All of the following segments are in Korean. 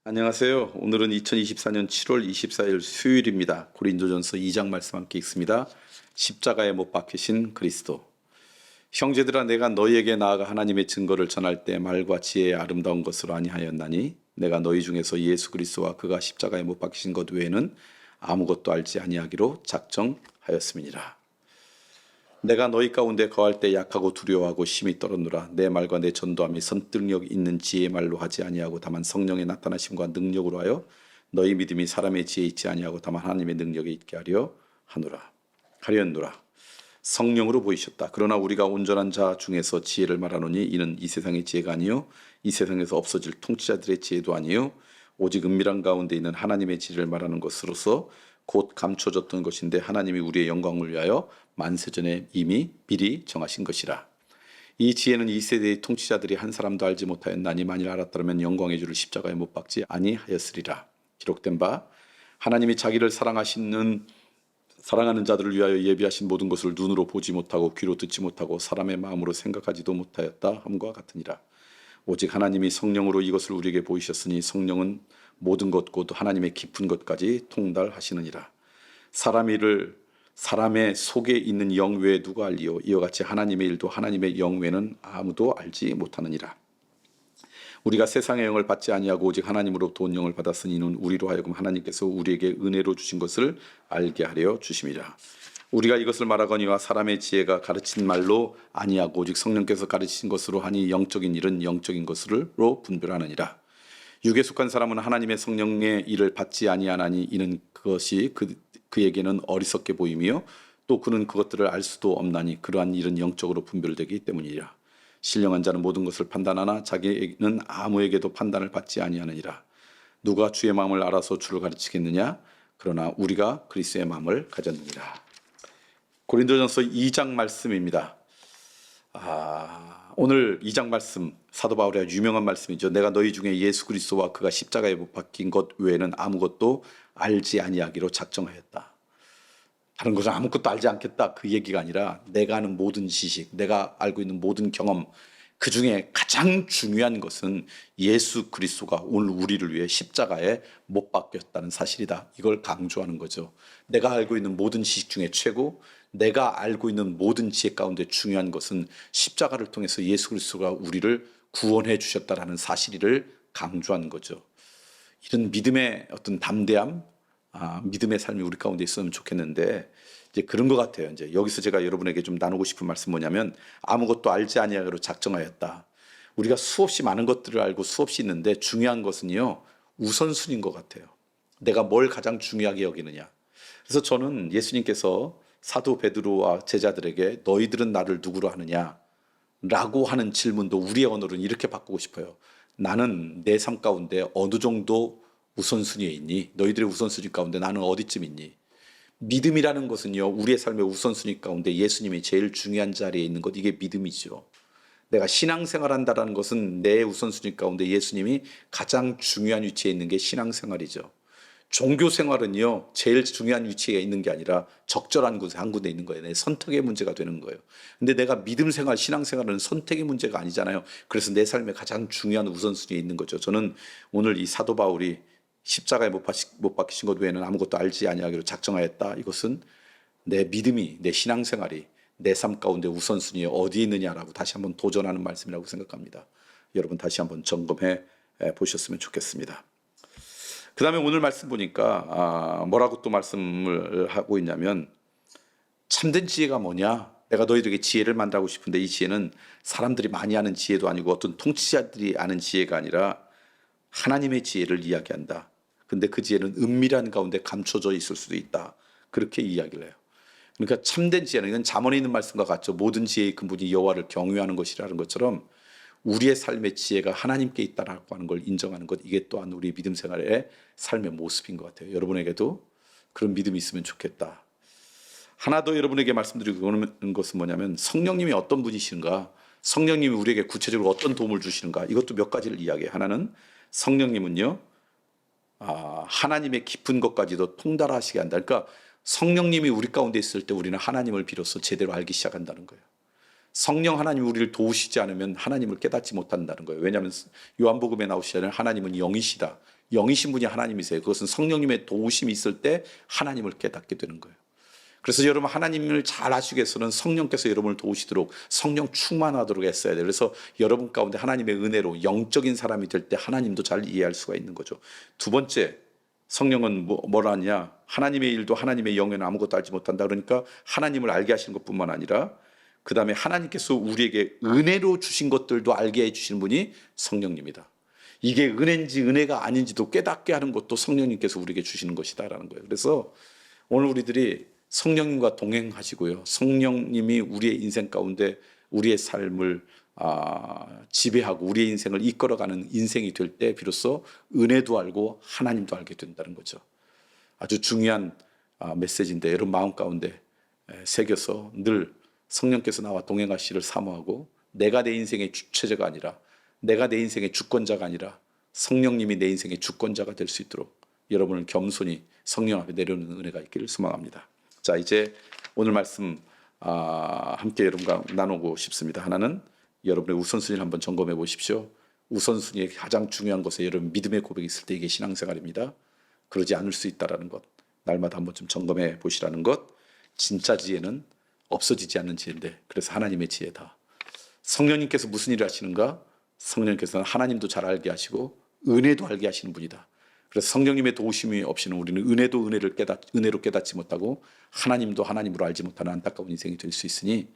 안녕하세요. 오늘은 2024년 7월 24일 수요일입니다. 고린도전서 2장 말씀 함께 읽습니다. 십자가에 못 박히신 그리스도. 형제들아, 내가 너희에게 나아가 하나님의 증거를 전할 때 말과 지혜의 아름다운 것으로 아니하였나니 내가 너희 중에서 예수 그리스도와 그가 십자가에 못 박히신 것 외에는 아무것도 알지 아니하기로 작정하였음이니라. 내가 너희 가운데 거할 때 약하고 두려워하고 심히 떨었노라. 내 말과 내 전도함이 선득력 있는 지혜의 말로 하지 아니하고 다만 성령의 나타나심과 능력으로 하여 너희 믿음이 사람의 지혜에 있지 아니하고 다만 하나님의 능력에 있게 하려느라. 성령으로 보이셨다. 그러나 우리가 온전한 자 중에서 지혜를 말하노니 이는 이 세상의 지혜가 아니요 이 세상에서 없어질 통치자들의 지혜도 아니요 오직 은밀한 가운데 있는 하나님의 지혜를 말하는 것으로서 곧 감춰졌던 것인데 하나님이 우리의 영광을 위하여 만세전에 이미 미리 정하신 것이라. 이 지혜는 이 세대의 통치자들이 한 사람도 알지 못하였나니 만일 알았더라면 영광의 주를 십자가에 못 박지 아니하였으리라. 기록된 바 하나님이 자기를 사랑하는 자들을 위하여 예비하신 모든 것을 눈으로 보지 못하고 귀로 듣지 못하고 사람의 마음으로 생각하지도 못하였다 함과 같으니라. 오직 하나님이 성령으로 이것을 우리에게 보이셨으니 성령은 모든 것 곧 하나님의 깊은 것까지 통달하시느니라. 사람의 속에 있는 영 외에 누가 알리요 이와 같이 하나님의 일도 하나님의 영 외에는 아무도 알지 못하느니라. 우리가 세상의 영을 받지 아니하고 오직 하나님으로부터 온 영을 받았으니 이는 우리로 하여금 하나님께서 우리에게 은혜로 주신 것을 알게 하려 주심이라. 우리가 이것을 말하거니와 사람의 지혜가 가르친 말로 아니하고 오직 성령께서 가르치신 것으로 하니 영적인 일은 영적인 것으로 분별하느니라. 육에 속한 사람은 하나님의 성령의 일을 받지 아니하나니 이는 그것이 그에게는 어리석게 보이며 또 그는 그것들을 알 수도 없나니 그러한 일은 영적으로 분별되기 때문이라. 신령한 자는 모든 것을 판단하나 자기는 아무에게도 판단을 받지 아니하느니라. 누가 주의 마음을 알아서 주를 가르치겠느냐? 그러나 우리가 그리스도의 마음을 가졌느니라. 고린도전서 2장 말씀입니다. 오늘 2장 말씀 사도 바울의 유명한 말씀이죠. 내가 너희 중에 예수 그리스도와 그가 십자가에 못 박힌 것 외에는 아무것도 알지 아니하기로 작정하였다. 다른 것은 아무것도 알지 않겠다 그 얘기가 아니라 내가 아는 모든 지식, 내가 알고 있는 모든 경험 그 중에 가장 중요한 것은 예수 그리스도가 오늘 우리를 위해 십자가에 못 박혔다는 사실이다. 이걸 강조하는 거죠. 내가 알고 있는 모든 지식 중에 최고, 내가 알고 있는 모든 지혜 가운데 중요한 것은 십자가를 통해서 예수 그리스도가 우리를 구원해 주셨다라는 사실을 강조하는 거죠. 이런 믿음의 어떤 담대함, 믿음의 삶이 우리 가운데 있으면 좋겠는데 이제 그런 것 같아요. 이제 여기서 제가 여러분에게 좀 나누고 싶은 말씀 뭐냐면 아무것도 알지 아니하기로 작정하였다. 우리가 수없이 많은 것들을 알고 수없이 있는데 중요한 것은요 우선순위인 것 같아요. 내가 뭘 가장 중요하게 여기느냐. 그래서 저는 예수님께서 사도 베드로와 제자들에게 너희들은 나를 누구로 하느냐 라고 하는 질문도 우리의 언어로는 이렇게 바꾸고 싶어요. 나는 내 삶 가운데 어느 정도 우선순위에 있니? 너희들의 우선순위 가운데 나는 어디쯤 있니? 믿음이라는 것은요 우리의 삶의 우선순위 가운데 예수님이 제일 중요한 자리에 있는 것, 이게 믿음이죠. 내가 신앙생활한다는 것은 내 우선순위 가운데 예수님이 가장 중요한 위치에 있는 게 신앙생활이죠. 종교생활은요 제일 중요한 위치에 있는 게 아니라 적절한 곳에 한 군데 있는 거예요. 내 선택의 문제가 되는 거예요. 근데 내가 믿음생활, 신앙생활은 선택의 문제가 아니잖아요. 그래서 내 삶에 가장 중요한 우선순위에 있는 거죠. 저는 오늘 이 사도 바울이 십자가에 못 박히신 것 외에는 아무것도 알지 아니하기로 작정하였다. 이것은 내 믿음이, 내 신앙생활이 내 삶 가운데 우선순위에 어디에 있느냐라고 다시 한번 도전하는 말씀이라고 생각합니다. 여러분 다시 한번 점검해 보셨으면 좋겠습니다. 그 다음에 오늘 말씀 보니까 뭐라고 또 말씀을 하고 있냐면 참된 지혜가 뭐냐? 내가 너희들에게 지혜를 만들고 싶은데 이 지혜는 사람들이 많이 아는 지혜도 아니고 어떤 통치자들이 아는 지혜가 아니라 하나님의 지혜를 이야기한다. 근데 그 지혜는 은밀한 가운데 감춰져 있을 수도 있다. 그렇게 이야기를 해요. 그러니까 참된 지혜는 이건 잠언에 있는 말씀과 같죠. 모든 지혜의 근본이 여호와를 경외하는 것이라는 것처럼 우리의 삶의 지혜가 하나님께 있다라고 하는 걸 인정하는 것, 이게 또한 우리 믿음 생활의 삶의 모습인 것 같아요. 여러분에게도 그런 믿음이 있으면 좋겠다. 하나 더 여러분에게 말씀드리고 있는 것은 뭐냐면 성령님이 어떤 분이신가, 성령님이 우리에게 구체적으로 어떤 도움을 주시는가, 이것도 몇 가지를 이야기해요. 하나는 성령님은요 하나님의 깊은 것까지도 통달하시게 한다. 그러니까 성령님이 우리 가운데 있을 때 우리는 하나님을 비로소 제대로 알기 시작한다는 거예요. 성령 하나님이 우리를 도우시지 않으면 하나님을 깨닫지 못한다는 거예요. 왜냐하면 요한복음에 나오시잖아요. 하나님은 영이시다. 영이신 분이 하나님이세요. 그것은 성령님의 도우심이 있을 때 하나님을 깨닫게 되는 거예요. 그래서 여러분 하나님을 잘 아시기 위해서는 성령께서 여러분을 도우시도록 성령 충만하도록 했어야 돼요. 그래서 여러분 가운데 하나님의 은혜로 영적인 사람이 될 때 하나님도 잘 이해할 수가 있는 거죠. 두 번째, 성령은 뭐라 하냐? 하나님의 일도 하나님의 영에는 아무것도 알지 못한다. 그러니까 하나님을 알게 하시는 것뿐만 아니라 그 다음에 하나님께서 우리에게 은혜로 주신 것들도 알게 해주시는 분이 성령님이다. 이게 은혜인지 은혜가 아닌지도 깨닫게 하는 것도 성령님께서 우리에게 주시는 것이다라는 거예요. 그래서 오늘 우리들이 성령님과 동행하시고요. 성령님이 우리의 인생 가운데 우리의 삶을 지배하고 우리의 인생을 이끌어가는 인생이 될 때 비로소 은혜도 알고 하나님도 알게 된다는 거죠. 아주 중요한 메시지인데 여러분 마음 가운데 새겨서 늘 성령께서 나와 동행하시기를 사모하고 내가 내 인생의 주체자가 아니라 내가 내 인생의 주권자가 아니라 성령님이 내 인생의 주권자가 될 수 있도록 여러분을 겸손히 성령 앞에 내려오는 은혜가 있기를 소망합니다. 자, 이제 오늘 말씀 함께 여러분과 나누고 싶습니다. 하나는 여러분의 우선순위를 한번 점검해 보십시오. 우선순위의 가장 중요한 것에 여러분 믿음의 고백이 있을 때 이게 신앙생활입니다. 그러지 않을 수 있다는 것, 날마다 한번 좀 점검해 보시라는 것. 진짜 지혜는 없어지지 않는 지혜인데 그래서 하나님의 지혜다. 성령님께서 무슨 일을 하시는가? 성령님께서는 하나님도 잘 알게 하시고 은혜도 알게 하시는 분이다. 그래서 성령님의 도우심이 없이는 우리는 은혜도 은혜로 깨닫지 못하고 하나님도 하나님으로 알지 못하는 안타까운 인생이 될 수 있으니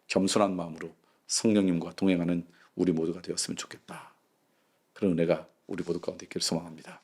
겸손한 마음으로 성령님과 동행하는 우리 모두가 되었으면 좋겠다. 그런 은혜가 우리 모두 가운데 있기를 소망합니다.